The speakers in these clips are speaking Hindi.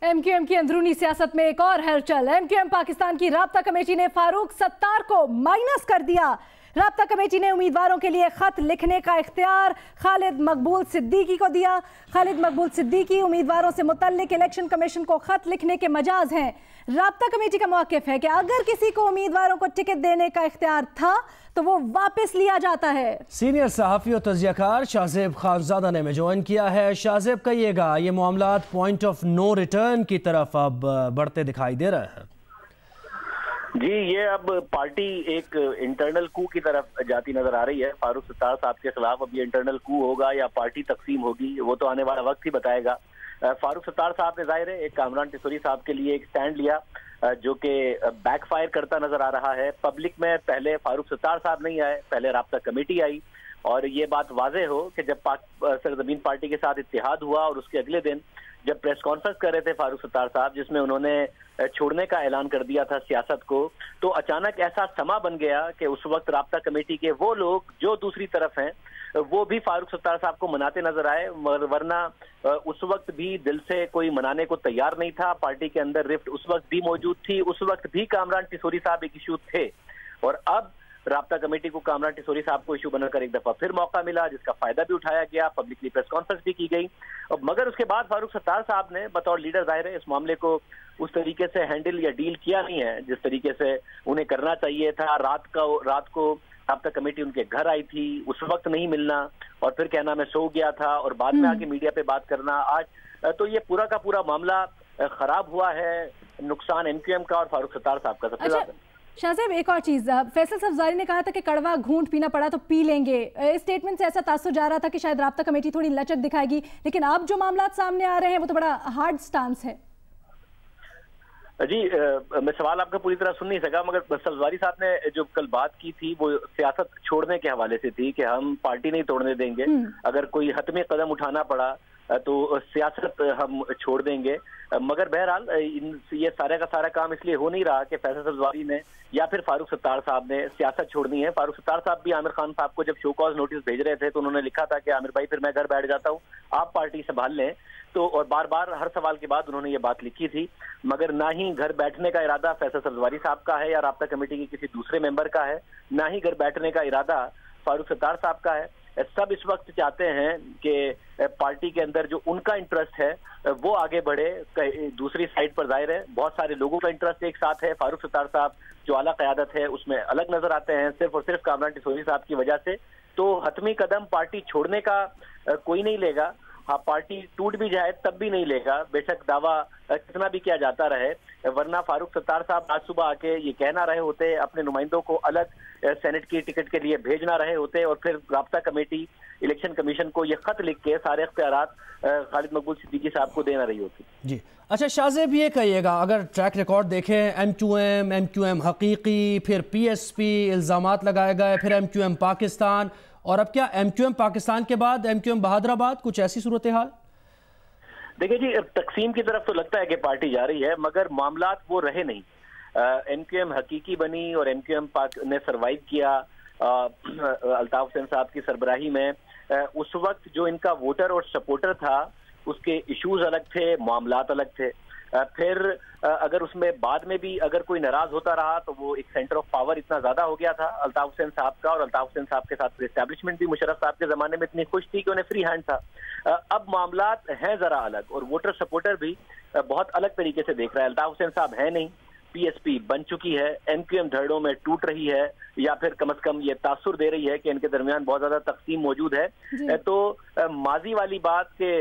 एमक्यूएम की अंदरूनी सियासत में एक और हलचल। एमक्यूएम पाकिस्तान की राब्ता कमेटी ने फारूक सत्तार को माइनस कर दिया। राब्ता कमेटी ने उम्मीदवारों के लिए खत लिखने का इख्तियार खालिद मकबूल सिद्दीकी को दिया। खालिद मकबूल सिद्दीकी उम्मीदवारों से मुतल्लिक इलेक्शन कमीशन को खत लिखने के मजाज हैं। राब्ता कमेटी का मौक़िफ़ है कि अगर किसी को उम्मीदवारों को टिकट देने का इख्तियार था तो वो वापस लिया जाता है। सीनियर सहाफ़ी और तज़कियाकार शाहज़ेब खानज़ादा ने हमें ज्वाइन किया है। शाहज़ेब, कहिएगा, ये मामलात पॉइंट ऑफ नो रिटर्न की तरफ अब बढ़ते दिखाई दे रहे हैं। जी, ये अब पार्टी एक इंटरनल कू की तरफ जाती नजर आ रही है। फारूक सत्तार साहब के खिलाफ अब ये इंटरनल कू होगा या पार्टी तकसीम होगी, वो तो आने वाला वक्त ही बताएगा। फारूक सत्तार साहब ने जाहिर है एक कामरान टिसोरी साहब के लिए एक स्टैंड लिया जो कि बैकफायर करता नजर आ रहा है। पब्लिक में पहले फारूक सत्तार साहब नहीं आए, पहले राब्ता कमेटी आई और ये बात वाज़ेह हो कि जब पाक सरजमीन पार्टी के साथ इत्तेहाद हुआ और उसके अगले दिन जब प्रेस कॉन्फ्रेंस कर रहे थे फारूक सत्तार साहब, जिसमें उन्होंने छोड़ने का ऐलान कर दिया था सियासत को, तो अचानक ऐसा समा बन गया कि उस वक्त राब्ता कमेटी के वो लोग जो दूसरी तरफ हैं वो भी फारूक सत्तार साहब को मनाते नजर आए, वरना उस वक्त भी दिल से कोई मनाने को तैयार नहीं था। पार्टी के अंदर रिफ्ट उस वक्त भी मौजूद थी, उस वक्त भी कामरान टिसोरी साहब एक इशू थे और अब राब्ता कमेटी को कामरान टिसोरी साहब को इशू बनाकर एक दफा फिर मौका मिला, जिसका फायदा भी उठाया गया, पब्लिकली प्रेस कॉन्फ्रेंस भी की गई। मगर उसके बाद फारूक सत्तार साहब ने बतौर लीडर जाहिर है इस मामले को उस तरीके से हैंडल या डील किया नहीं है जिस तरीके से उन्हें करना चाहिए था। रात को राब्ता कमेटी उनके घर आई थी, उस वक्त नहीं मिलना और फिर कहना मैं सो गया था और बाद में आके मीडिया पे बात करना। आज तो ये पूरा का पूरा मामला खराब हुआ है। नुकसान एमक्यूएम का और फारूक सत्तार साहब का सबसे ज्यादा। शाहज़ेब, एक और चीज़, फैसल सब्ज़ारी ने कहा था कि कड़वा घूंट पीना पड़ा तो पी लेंगे। इस स्टेटमेंट से ऐसा तासुर जा रहा था कि शायद राब्ता कमेटी थोड़ी लचक दिखाएगी, लेकिन अब जो मामलात सामने आ रहे हैं वो तो बड़ा हार्ड स्टांस है। जी, मैं सवाल आपका पूरी तरह सुन नहीं सका, मगर सब्ज़ारी साहब ने जो कल बात की थी वो सियासत छोड़ने के हवाले से थी कि हम पार्टी नहीं तोड़ने देंगे, अगर कोई हतमी कदम उठाना पड़ा तो सियासत हम छोड़ देंगे। मगर बहरहाल ये सारे का सारा काम इसलिए हो नहीं रहा कि फैसल सब्ज़ारी ने या फिर फारूक सत्तार साहब ने सियासत छोड़नी है। फारूक सत्तार साहब भी आमिर खान साहब को जब शो कॉज नोटिस भेज रहे थे तो उन्होंने लिखा था कि आमिर भाई फिर मैं घर बैठ जाता हूँ, आप पार्टी संभाल लें। तो और बार बार हर सवाल के बाद उन्होंने ये बात लिखी थी, मगर ना ही घर बैठने का इरादा फैसल सब्ज़ारी साहब का है या राब्ता कमेटी के किसी दूसरे मेंबर का है, ना ही घर बैठने का इरादा फारूक सत्तार साहब का है। सब इस वक्त चाहते हैं कि पार्टी के अंदर जो उनका इंटरेस्ट है वो आगे बढ़े। दूसरी साइड पर जाहिर है बहुत सारे लोगों का इंटरेस्ट एक साथ है। फारूक सत्तार साहब जो आला क़यादत है उसमें अलग नजर आते हैं सिर्फ और सिर्फ कामरान टिसोरी साहब की वजह से। तो हतमी कदम पार्टी छोड़ने का कोई नहीं लेगा। हाँ, पार्टी टूट भी जाए तब भी नहीं लेगा, बेशक दावा कितना भी किया जाता रहे, वरना फारूक सत्तार साहब आज सुबह आके ये कहना रहे होते, अपने नुमाइंदों को अलग सेनेट की टिकट के लिए भेजना रहे होते और फिर राब्ता कमेटी इलेक्शन कमीशन को ये खत लिख के सारे इख्तियारात खालिद मकबूल सिद्दीकी साहब को देना रही होती। जी अच्छा शाहज़ेब, ये कहिएगा, अगर ट्रैक रिकॉर्ड देखें एमक्यूएम हकीकी, फिर पीएसपी, इल्ज़ामात लगाए गए, फिर एमक्यूएम पाकिस्तान और अब क्या एमक्यूएम पाकिस्तान के बाद एमक्यूएम बहादुराबाद, कुछ ऐसी सूरत हाल? देखिए जी, तकसीम की तरफ तो लगता है कि पार्टी जा रही है, मगर मामलात वो रहे नहीं। एमक्यूएम हकीकी बनी और एमक्यूएम पाक ने सरवाइव किया अल्ताफ हुसैन साहब की सरबराही में। उस वक्त जो इनका वोटर और सपोर्टर था उसके इश्यूज अलग थे, मामलात अलग थे। फिर अगर उसमें बाद में भी अगर कोई नाराज होता रहा तो वो एक सेंटर ऑफ पावर इतना ज्यादा हो गया था अल्ताफ हुसैन साहब का, और अल्ताफ हुसैन साहब के साथ एस्टैब्लिशमेंट भी मुशर्रफ साहब के जमाने में इतनी खुश थी कि उन्हें फ्री हैंड था। अब मामलात हैं जरा अलग और वोटर सपोर्टर भी बहुत अलग तरीके से देख रहा है। अल्ताफ हुसैन साहब है नहीं, पीएसपी बन चुकी है, एमक्यूएम धड़ों में टूट रही है या फिर कम से कम ये तासुर दे रही है कि इनके दरमियान बहुत ज्यादा तकसीम मौजूद है। तो माजी वाली बात के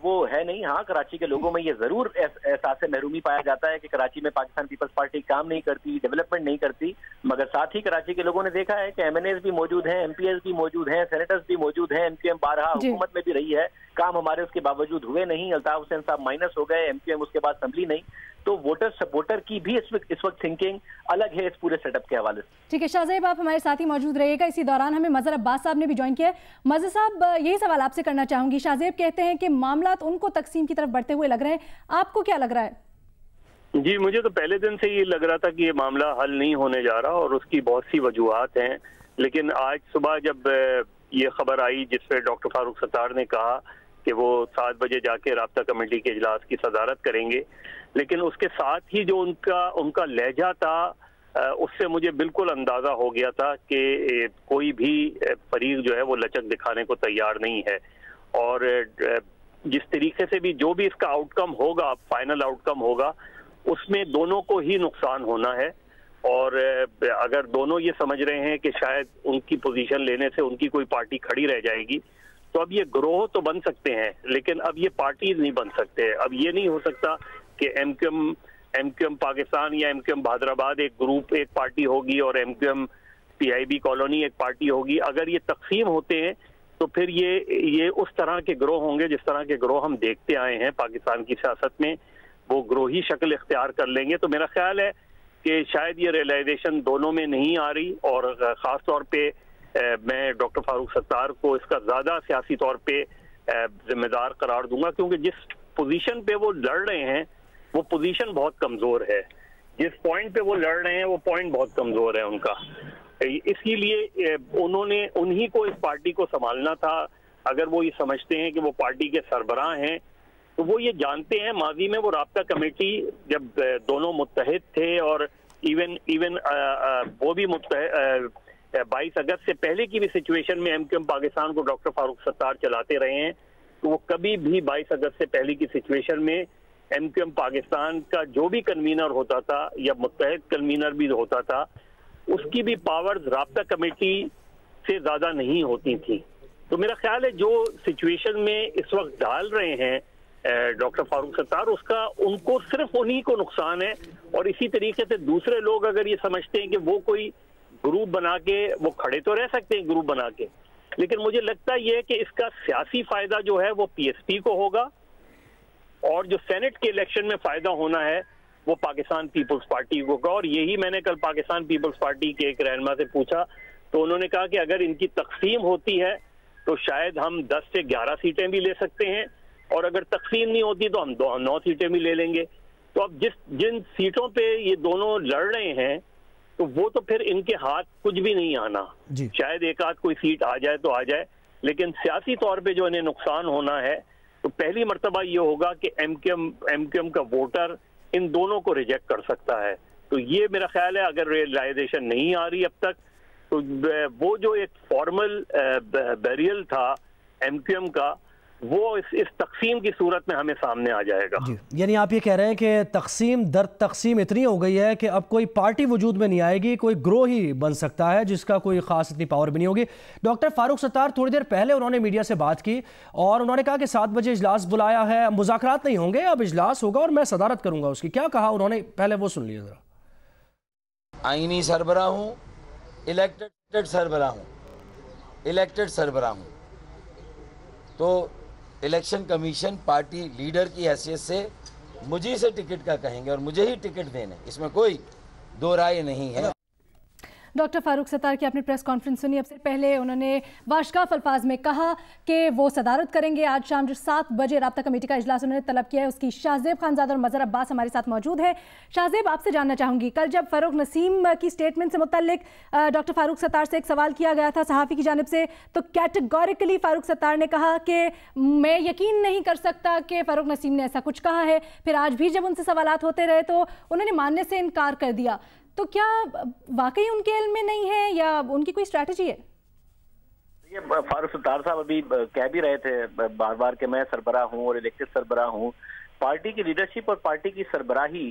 वो है नहीं। हाँ, कराची के लोगों में ये जरूर एहसास महरूमी पाया जाता है कि कराची में पाकिस्तान पीपल्स पार्टी काम नहीं करती, डेवलपमेंट नहीं करती, मगर साथ ही कराची के लोगों ने देखा है कि एमएनएस भी मौजूद हैं, एमपीएस भी मौजूद हैं, सेनेटर्स भी मौजूद हैं। एमक्यूएम 12 हुकूमत में भी रही है, काम हमारे उसके बावजूद हुए नहीं। अल्ताफ हुसैन साहब माइनस हो गए, एमक्यूएम उसके बाद संभली नहीं। तो वोटर सपोर्टर की भी इस वक्त थिंकिंग अलग है इस पूरे सेटअप के हवाले से। ठीक है शाहज़ेब, आप हमारे साथ ही मौजूद रहिएगा। इसी दौरान हमें मज़हर अब्बास साहब ने भी ज्वाइन किया है। मज़हर साहब, यही सवाल आपसे करना चाहूंगी। शाहज़ेब कहते हैं कि मामलात उनको तकसीम की तरफ बढ़ते हुए लग रहे हैं, आपको क्या लग रहा है? जी, मुझे तो पहले दिन से ये लग रहा था कि ये मामला हल नहीं होने जा रहा और उसकी बहुत सी वजूहात हैं, लेकिन आज सुबह जब ये खबर आई जिसपे डॉक्टर फारूक सत्तार ने कहा कि वो 7 बजे जाके राब्ता कमेटी के इजलास की सदारत करेंगे, लेकिन उसके साथ ही जो उनका लहजा था उससे मुझे बिल्कुल अंदाजा हो गया था कि कोई भी फरीक जो है वो लचक दिखाने को तैयार नहीं है। और जिस तरीके से भी जो भी इसका आउटकम होगा, फाइनल आउटकम होगा, उसमें दोनों को ही नुकसान होना है। और अगर दोनों ये समझ रहे हैं कि शायद उनकी पोजीशन लेने से उनकी कोई पार्टी खड़ी रह जाएगी, तो अब ये ग्रोह तो बन सकते हैं, लेकिन अब ये पार्टीज नहीं बन सकते। अब ये नहीं हो सकता कि एमक्यूएम पाकिस्तान या एमक्यूएम बहादुराबाद एक ग्रुप, एक पार्टी होगी और एमक्यूएम पीआईबी कॉलोनी एक पार्टी होगी। अगर ये तकसीम होते हैं तो फिर ये उस तरह के ग्रोह होंगे जिस तरह के ग्रोह हम देखते आए हैं पाकिस्तान की सियासत में, वो ग्रोही शक्ल इख्तियार कर लेंगे। तो मेरा ख्याल है कि शायद ये रियलाइजेशन दोनों में नहीं आ रही, और ख़ास तौर पे मैं डॉक्टर फारूक सत्तार को इसका ज़्यादा सियासी तौर पे जिम्मेदार करार दूंगा, क्योंकि जिस पोजीशन पे वो लड़ रहे हैं वो पोजीशन बहुत कमज़ोर है। जिस पॉइंट पे वो लड़ रहे हैं वो पॉइंट बहुत कमज़ोर है उनका। इसीलिए उन्हीं को इस पार्टी को संभालना था। अगर वो ये समझते हैं कि वो पार्टी के सरबराह हैं, तो वो ये जानते हैं माजी में वो राब्ता कमेटी जब दोनों मुत्तहिद थे, और इवन वो भी 22 अगस्त से पहले की भी सिचुएशन में एमक्यूएम पाकिस्तान को डॉक्टर फारूक सत्तार चलाते रहे हैं, तो वो कभी भी 22 अगस्त से पहले की सिचुएशन में एमक्यूएम पाकिस्तान का जो भी कन्वीनर होता था या मुत्तहिद कन्वीनर भी होता था, उसकी भी पावर्स राब्ता कमेटी से ज्यादा नहीं होती थी। तो मेरा ख्याल है जो सिचुएशन में इस वक्त डाल रहे हैं डॉक्टर फारूक सत्तार, उसका उनको सिर्फ उन्हीं को नुकसान है। और इसी तरीके से दूसरे लोग अगर ये समझते हैं कि वो कोई ग्रुप बना के वो खड़े तो रह सकते हैं ग्रुप बना के, लेकिन मुझे लगता ये है कि इसका सियासी फायदा जो है वो पीएसपी को होगा, और जो सेनेट के इलेक्शन में फायदा होना है वो पाकिस्तान पीपल्स पार्टी को होगा। और यही मैंने कल पाकिस्तान पीपल्स पार्टी के एक रहनुमा से पूछा, तो उन्होंने कहा कि अगर इनकी तकसीम होती है तो शायद हम 10 से 11 सीटें भी ले सकते हैं, और अगर तकसीम नहीं होती तो हम 9 सीटें भी ले लेंगे। तो अब जिन सीटों पे ये दोनों लड़ रहे हैं, तो वो तो फिर इनके हाथ कुछ भी नहीं आना। शायद एक आध कोई सीट आ जाए तो आ जाए, लेकिन सियासी तौर पे जो इन्हें नुकसान होना है, तो पहली मर्तबा ये होगा कि एमक्यूएम का वोटर इन दोनों को रिजेक्ट कर सकता है। तो ये मेरा ख्याल है अगर रियलाइजेशन नहीं आ रही अब तक, तो वो जो एक फॉर्मल बैरियल था एमक्यूएम का, वो इस तकसीम की सूरत में हमें सामने आ जाएगा। यानी आप ये कह रहे हैं कि तकसीम दर तकसीम इतनी हो गई है कि अब कोई पार्टी वजूद में नहीं आएगी, कोई ग्रोह ही बन सकता है जिसका कोई खास इतनी पावर भी नहीं होगी। डॉक्टर फारूक सत्तार थोड़ी देर पहले उन्होंने मीडिया से बात की और उन्होंने कहा कि 7 बजे इजलास बुलाया है, मुज़ाकरात नहीं होंगे, अब इजलास होगा और मैं सदारत करूंगा उसकी। क्या कहा उन्होंने, पहले वो सुन लीजिए जरा। आईनी सरबराह हूँ, इलेक्टेड सरबराह हूँ, इलेक्टेड सरबराह हूँ, तो इलेक्शन कमीशन पार्टी लीडर की हैसियत से मुझे से टिकट का कहेंगे और मुझे ही टिकट देने, इसमें कोई दो राय नहीं है। डॉक्टर फारूक सत्तार की आपने प्रेस कॉन्फ्रेंस सुनी। अब से पहले उन्होंने वाशगाफ अल्फाज में कहा कि वो सदारत करेंगे। आज शाम जो 7 बजे राब्ता कमेटी का इजलास उन्होंने तलब किया है, उसकी शाहजेब खानजादा और मजहर अब्बास हमारे साथ मौजूद है। शाहजेब, आपसे जानना चाहूंगी, कल जब फारूक नसीम की स्टेटमेंट से मुतल्लिक डॉक्टर फारूक सत्तार से एक सवाल किया गया था सहाफ़ी की जानिब से, तो कैटेगोरिकली फारूक सत्तार ने कहा कि मैं यकीन नहीं कर सकता कि फारूक नसीम ने ऐसा कुछ कहा है। फिर आज भी जब उनसे सवालात होते रहे तो उन्होंने मानने से इनकार कर दिया। तो क्या वाकई उनके इल्म में नहीं है या उनकी कोई स्ट्रैटेजी है? ये फारूक सत्तार साहब अभी कह भी रहे थे बार बार कि मैं सरबराह हूं और इलेक्टेड सरबराह हूं। पार्टी की लीडरशिप और पार्टी की सरबराही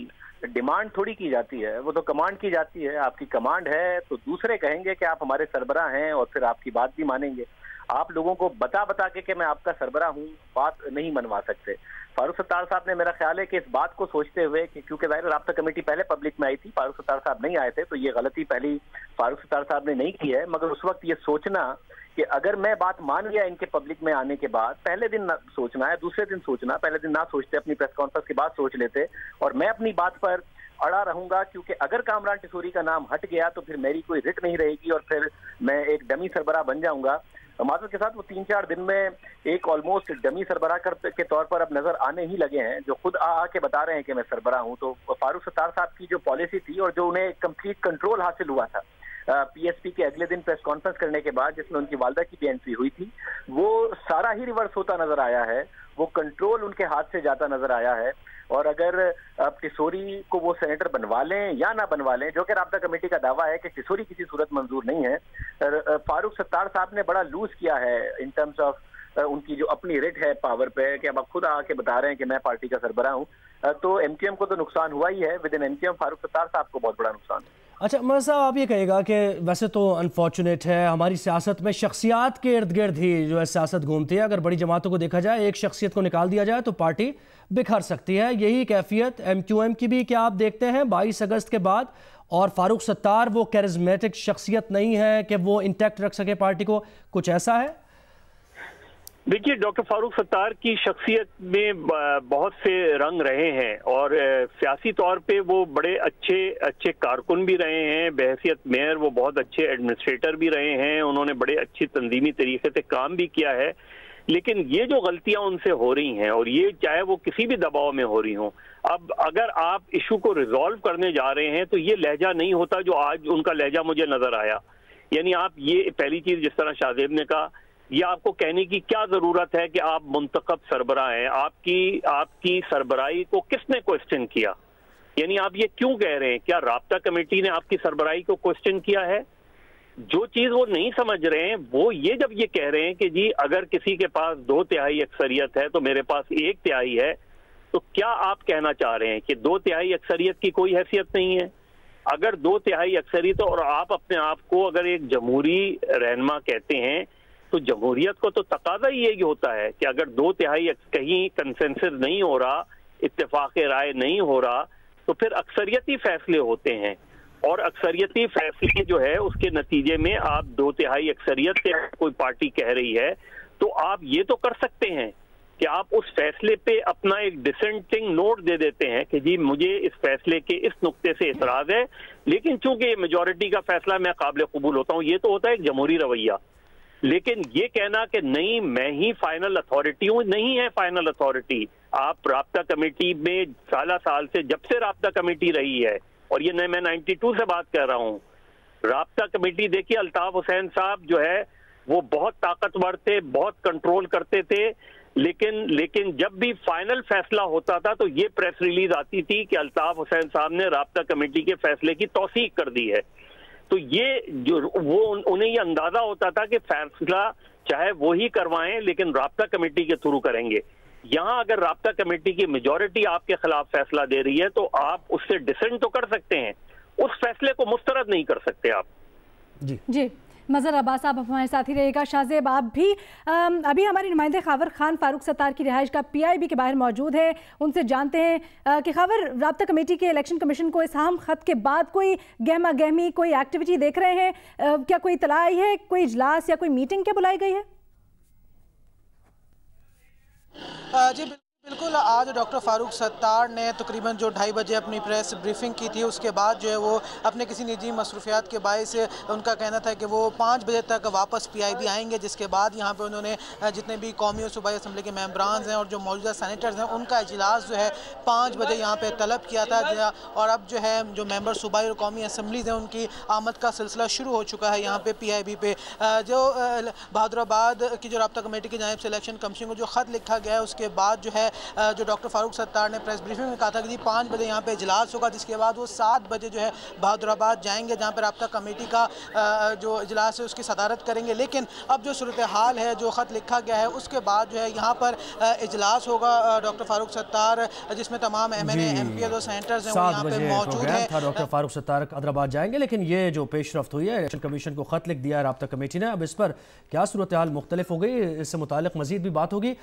डिमांड थोड़ी की जाती है, वो तो कमांड की जाती है। आपकी कमांड है तो दूसरे कहेंगे कि आप हमारे सरबराह हैं और फिर आपकी बात भी मानेंगे। आप लोगों को बता के मैं आपका सरबराह हूं बात नहीं मनवा सकते। फारूक सत्तार साहब ने, मेरा ख्याल है कि इस बात को सोचते हुए कि क्योंकि ज़ाहिर राब्ता कमेटी पहले पब्लिक में आई थी, फारूक सत्तार साहब नहीं आए थे, तो ये गलती पहली फारूक सत्तार साहब ने नहीं की है। मगर उस वक्त ये सोचना कि अगर मैं बात मान गया इनके पब्लिक में आने के बाद, पहले दिन ना सोचना है, दूसरे दिन सोचना, पहले दिन ना सोचते, अपनी प्रेस कॉन्फ्रेंस के बाद सोच लेते, और मैं अपनी बात पर अड़ा रहूंगा। क्योंकि अगर कामरान टिशोरी का नाम हट गया तो फिर मेरी कोई रिट नहीं रहेगी और फिर मैं एक डमी सरबराह बन जाऊंगा। माजूद के साथ वो 3-4 दिन में एक ऑलमोस्ट डमी सरबराह के तौर पर अब नजर आने ही लगे हैं, जो खुद आके बता रहे हैं कि मैं सरबराह हूं। तो फारूक सत्तार साहब की जो पॉलिसी थी और जो उन्हें कंप्लीट कंट्रोल हासिल हुआ था पीएसपी के अगले दिन प्रेस कॉन्फ्रेंस करने के बाद, जिसमें उनकी वालदा की भी एंट्री हुई थी, वो सारा ही रिवर्स होता नजर आया है। वो कंट्रोल उनके हाथ से जाता नजर आया है। और अगर टिसोरी को वो सेनेटर बनवा लें या ना बनवा लें, जो कि राब्ता कमेटी का दावा है कि टिसोरी किसी सूरत मंजूर नहीं है, फारूक सत्तार साहब ने बड़ा लूज किया है इन टर्म्स ऑफ उनकी जो अपनी रिट है पावर पे, कि अब आप खुद आके बता रहे हैं कि मैं पार्टी का सरबराह हूं। तो एमक्यूएम को तो नुकसान हुआ ही है, with in MQM Farooq Sattar साहब को बहुत बड़ा नुकसान है। अच्छा मज़र साहब, आप ये कहिएगा कि वैसे तो अनफॉर्चुनेट है, हमारी सियासत में शख्सियात के इर्द गिर्द ही जो है सियासत घूमती है। अगर बड़ी जमातों को देखा जाए, एक शख्सियत को निकाल दिया जाए तो पार्टी बिखर सकती है। यही कैफियत एमक्यूएम की भी क्या आप देखते हैं 22 अगस्त के बाद? और फारूक सत्तार वो कैरिज्मेटिक शख्सियत नहीं है कि वो इंटैक्ट रख सके पार्टी को, कुछ ऐसा है? देखिए, डॉक्टर फारूक सत्तार की शख्सियत में बहुत से रंग रहे हैं और सियासी तौर पे वो बड़े अच्छे कारकुन भी रहे हैं। बहैसियत मेयर वो बहुत अच्छे एडमिनिस्ट्रेटर भी रहे हैं। उन्होंने बड़े अच्छी तंजीमी तरीके से काम भी किया है। लेकिन ये जो गलतियां उनसे हो रही हैं, और ये चाहे वो किसी भी दबाव में हो रही हों, अब अगर आप इशू को रिजॉल्व करने जा रहे हैं तो ये लहजा नहीं होता जो आज उनका लहजा मुझे नजर आया। यानी आप ये पहली चीज, जिस तरह शाहजेब ने कहा, ये आपको कहने की क्या जरूरत है कि आप मुंतखब सरबराह हैं? आपकी सरबराही को किसने क्वेश्चन किया? यानी आप ये क्यों कह रहे हैं? क्या राब्ता कमेटी ने आपकी सरबराही को क्वेश्चन किया है? जो चीज वो नहीं समझ रहे हैं वो ये, जब ये कह रहे हैं कि जी अगर किसी के पास 2/3 अक्सरियत है तो मेरे पास 1/3 है, तो क्या आप कहना चाह रहे हैं कि 2/3 अक्सरियत की कोई हैसियत नहीं है? अगर 2/3 अक्सरियत और आप अपने आप को अगर एक जमहूरी रहनुमा कहते हैं, तो जमहूरियत को तो तकाजा ही यही होता है कि अगर 2/3 कहीं कंसेंसस नहीं हो रहा, इत्तेफाक राय नहीं हो रहा, तो फिर अक्सरियती फैसले होते हैं। और अक्सरियती फैसले जो है उसके नतीजे में आप 2/3 अक्सरियत से कोई पार्टी कह रही है, तो आप ये तो कर सकते हैं कि आप उस फैसले पे अपना एक डिसेंटिंग नोट दे देते हैं कि जी मुझे इस फैसले के इस नुक्ते से इतराज है, लेकिन चूंकि ये मेजॉरिटी का फैसला मैं काबिल कबूल होता हूँ। ये तो होता है एक जमहूरी रवैया। लेकिन ये कहना कि नहीं मैं ही फाइनल अथॉरिटी हूं, नहीं है फाइनल अथॉरिटी। आप राब्ता कमेटी में साल से, जब से राब्ता कमेटी रही है, और ये मैं 92 से बात कर रहा हूं, राब्ता कमेटी देखिए, अल्ताफ हुसैन साहब जो है वो बहुत ताकतवर थे, बहुत कंट्रोल करते थे। लेकिन जब भी फाइनल फैसला होता था तो ये प्रेस रिलीज आती थी कि अल्ताफ हुसैन साहब ने राब्ता कमेटी के फैसले की तौसीक कर दी है। तो ये जो वो उन्हें ये अंदाजा होता था कि फैसला चाहे वो ही करवाएं, लेकिन राब्ता कमेटी के थ्रू करेंगे। यहां अगर राब्ता कमेटी की मेजॉरिटी आपके खिलाफ फैसला दे रही है तो आप उससे डिसेंट तो कर सकते हैं, उस फैसले को मुस्तरद नहीं कर सकते आप। जी मज़हर अब्बास साहब हमारे साथ ही रहेगा। शाहजेब, आप भी अभी हमारे नुमाइंदे खावर खान फारूक सत्तार की रिहाइश का PIB के बाहर मौजूद है, उनसे जानते हैं कि खावर, राब्ता कमेटी के इलेक्शन कमीशन को इस अहम खत के बाद कोई गहमा गहमी, कोई एक्टिविटी देख रहे हैं? क्या कोई इतला आई है, कोई इजलास या कोई मीटिंग क्या बुलाई गई है? जी बिल्कुल, आज डॉक्टर फारूक सत्तार ने तकरीबन जो 2:30 बजे अपनी प्रेस ब्रीफिंग की थी, उसके बाद जो है वो अपने किसी निजी मसरूफियात के बायस उनका कहना था कि वो 5 बजे तक वापस PIB आएंगे, जिसके बाद यहाँ पे उन्होंने जितने भी कौमी और सूबाई असम्बली के मेंबरान हैं और जो मौजूदा सैनेटर्स हैं उनका इजलास जो है 5 बजे यहाँ पे तलब किया था। और अब जो है जो मेंबर सूबाई और कौमी असम्बलीज हैं उनकी आमद का सिलसिला शुरू हो चुका है यहाँ पे PIB पे। जो बहादुराबाद की जो राब्ता कमेटी की जानिब से इलेक्शन कमीशन को जो ख़त लिखा गया है, उसके बाद जो है जो डॉक्टर फारूक सत्तार ने प्रेस ब्रीफिंग में कहा था कि जी 5 बजे यहाँ पे इजलास होगा, जिसके बाद वो 7 बजे जो है बहादुराबाद जाएंगे, जहाँ पर राब्ता कमेटी का जो इजलास है उसकी सदारत करेंगे। लेकिन अब जो सूरत हाल है, जो ख़त लिखा गया है, उसके बाद जो है यहाँ पर इजलास होगा डॉक्टर फारूक सत्तार, जिसमें तमाम MNA MPs और सेनेटर्स हैं वो यहाँ पे मौजूद है। डॉक्टर फारूक सत्तार हैदराबाद जाएंगे, लेकिन ये जो पेशरफ्त हुई है, इलेक्शन कमीशन को खत लिख दिया है राब्ता कमेटी ने, अब इस पर क्या सूरत हाल मुख्तलिफ हो गई, इससे मुतालिक मजीद भी बात होगी।